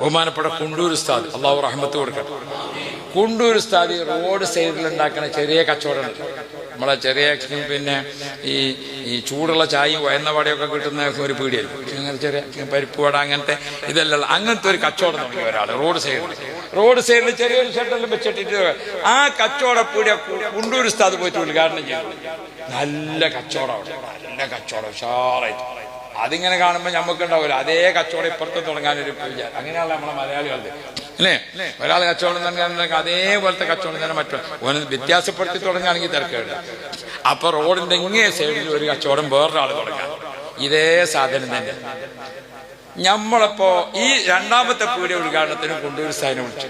ബഹുമാനപ്പെട്ട കുണ്ടൂർ ഉസ്താദ്, അള്ളാഹു റഹ്മത്ത് കൊടുക്കട്ടെ. കുണ്ടൂർ ഉസ്താദ് റോഡ് സൈഡിലുണ്ടാക്കുന്ന ചെറിയ കച്ചവടമുണ്ട്. നമ്മളെ ചെറിയ പിന്നെ ഈ ചൂടുള്ള ചായയും വയന്ന വടയൊക്കെ കിട്ടുന്ന ഒരു പീടിയല്ല, അങ്ങനെ ചെറിയ പരിപ്പ് വട അങ്ങനത്തെ ഇതെല്ലാം, അങ്ങനത്തെ ഒരു കച്ചവടം തുടങ്ങിയ ഒരാൾ റോഡ് സൈഡിൽ ചെറിയൊരു ഷെഡെല്ലാം വെച്ചിട്ടിട്ട് ആ കച്ചവട പീടിയ കുണ്ടൂർ ഉസ്താദ് പോയിട്ട് ഉദ്ഘാടനം ചെയ്തു. നല്ല കച്ചവടം അവിടെ, നല്ല കച്ചവടം ഉഷാറായിട്ട്. അതിങ്ങനെ കാണുമ്പോൾ നമുക്കുണ്ടാവില്ല അതേ കച്ചവടം ഇപ്പുറത്ത് തുടങ്ങാനൊരു വിചാരം. അങ്ങനെയാണല്ലോ നമ്മളെ മലയാളികളുടെ അല്ലേ? ഒരാൾ കച്ചവടം തന്നെ അതേപോലത്തെ കച്ചവടം തന്നെ ഓന് വ്യത്യാസപ്പെടുത്തി തുടങ്ങുകയാണെങ്കിൽ തിരക്കേണ്ട. അപ്പൊ റോഡിന്റെ ഇങ്ങേ സൈഡിൽ ഒരു കച്ചവടം വേറൊരാൾ തുടങ്ങാൻ, ഇതേ സാധനം തന്നെ. നമ്മളിപ്പോ ഈ രണ്ടാമത്തെ പീടിക ഉദ്ഘാടനത്തിന് കൊണ്ടൂർ സ്ഥാനം വിളിച്ചു.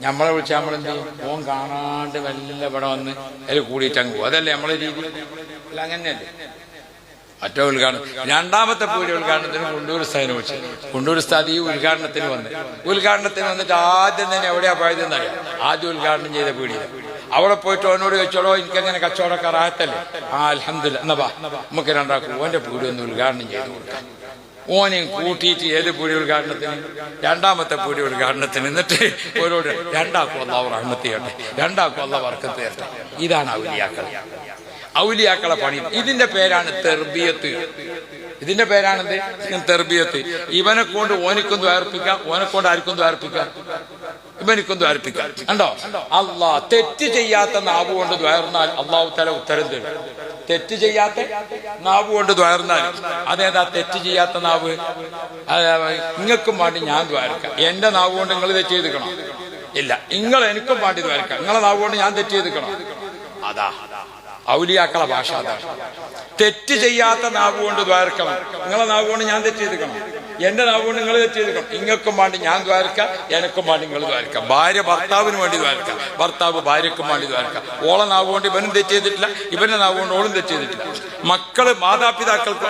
നമ്മളെ വിളിച്ചാൽ നമ്മളെന്ത് ചെയ്യും? ഓൻ കാണാണ്ട് വല്ല ഇവിടെ വന്ന് അതിൽ കൂടിയിട്ട് അങ്ങ് പോകും. അതല്ലേ നമ്മളെ രീതി? അല്ല, അങ്ങനെയല്ലേ? മറ്റോ ഉദ്ഘാടനം രണ്ടാമത്തെ പീടിക ഉദ്ഘാടനത്തിന് കൊണ്ടൂർ സ്ഥാനം വിളിച്ചു. കൊണ്ടൂർ സ്ഥാനം ഈ ഉദ്ഘാടനത്തിന് വന്നിട്ട് ആദ്യം തന്നെ എവിടെയാ പോയതെന്നറിയാം? ആദ്യം ഉദ്ഘാടനം ചെയ്ത പീടിക അവിടെ പോയിട്ട് ഓനോട് ചോദിച്ചോളോ, എനിക്കങ്ങനെ കച്ചവടക്കാർ ആയത്തല്ലേ? ആ അൽഹംദുലില്ലാ, എന്നാ നമുക്ക് രണ്ടാക്കും ഓന്റെ പീടി ഒന്ന് ഉദ്ഘാടനം ചെയ്ത് കൊടുക്കാം. ഓനെയും കൂട്ടിയിട്ട് ഏത് പീടി ഉദ്ഘാടനത്തിന്? രണ്ടാമത്തെ പീടി ഉദ്ഘാടനത്തിന്. എന്നിട്ട് ഓരോട് രണ്ടാക്കും അല്ലാഹു റഹ്മത്ത് ചെയ്യട്ടെ, രണ്ടാക്കും അല്ലാഹു ബർക്കത്ത് ചെയ്യട്ടെ. ഇതാണ് ഔലിയാക്കളെ പണി. ഇതിന്റെ പേരാണ് തെർബിയത്ത്. ഇതിന്റെ പേരാണെന്ത്? തെർബിയത്ത്. ഇവനെ കൊണ്ട് ഓനിക്കൊന്ന് ദ്വാർപ്പിക്കാം, ഓനെ കൊണ്ട് ആർക്കൊന്ന് ദ്വാർപ്പിക്കാം, ഇവനിക്കൊന്ന് ദ്വാർപ്പിക്കാം. കണ്ടോ? അള്ളാഹ് തെറ്റ് ചെയ്യാത്ത നാവ് കൊണ്ട് ദ്വാർന്നാൽ അള്ളാഹു തആല ഉത്തരം തരും. തെറ്റ് ചെയ്യാത്ത നാവ് കൊണ്ട് ദ്വാർന്നാൽ അതേതാ തെറ്റ് ചെയ്യാത്ത നാവ്? നിങ്ങൾക്കും വേണ്ടി ഞാൻ ദ്വാരക്കാം. എന്റെ നാവ് കൊണ്ട് നിങ്ങൾ തെറ്റ് ചെയ്തിക്കണം? ഇല്ല. നിങ്ങൾ എനിക്കും വേണ്ടി ദ്വാരക്കാം. നിങ്ങളെ നാവ് കൊണ്ട് ഞാൻ തെറ്റ് ചെയ്തിക്കണം? അതാ ഔലിയാക്കളെ ഭാഷ. അതാണ്. തെറ്റ് ചെയ്യാത്ത നാവ് കൊണ്ട് ദ്വാരക്കണം. നിങ്ങളെ നാവ് കൊണ്ട് ഞാൻ തെറ്റ് ചെയ്തിക്കണം, എന്റെ നാവ് കൊണ്ട് നിങ്ങൾ തെറ്റ് ചെയ്തിക്കണം. നിങ്ങൾക്കും വേണ്ടി ഞാൻ ദ്വാരക്കാം, എനക്കും വേണ്ടി നിങ്ങൾ ദ്വാരക്കാം. ഭാര്യ ഭർത്താവിന് വേണ്ടി ദ്വാരക്കാം, ഭർത്താവ് ഭാര്യക്കും വേണ്ടി ദ്വാരക്കാം. ഓളെ നാവ് കൊണ്ട് ഇവനും തെറ്റ് ചെയ്തിട്ടില്ല, ഇവന്റെ നാവ് കൊണ്ട് ഓളും തെറ്റ് ചെയ്തിട്ടില്ല. മക്കള് മാതാപിതാക്കൾക്ക്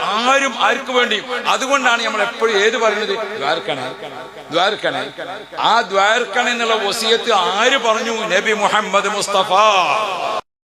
ആർക്കു വേണ്ടിയും. അതുകൊണ്ടാണ് നമ്മൾ എപ്പോഴും ഏത് പറയുന്നത്? ദ്വാരക്കണേ. ആ ദ്വാരക്കണേ എന്നുള്ള വസിയത്ത് ആര് പറഞ്ഞു? നബി മുഹമ്മദ് മുസ്തഫ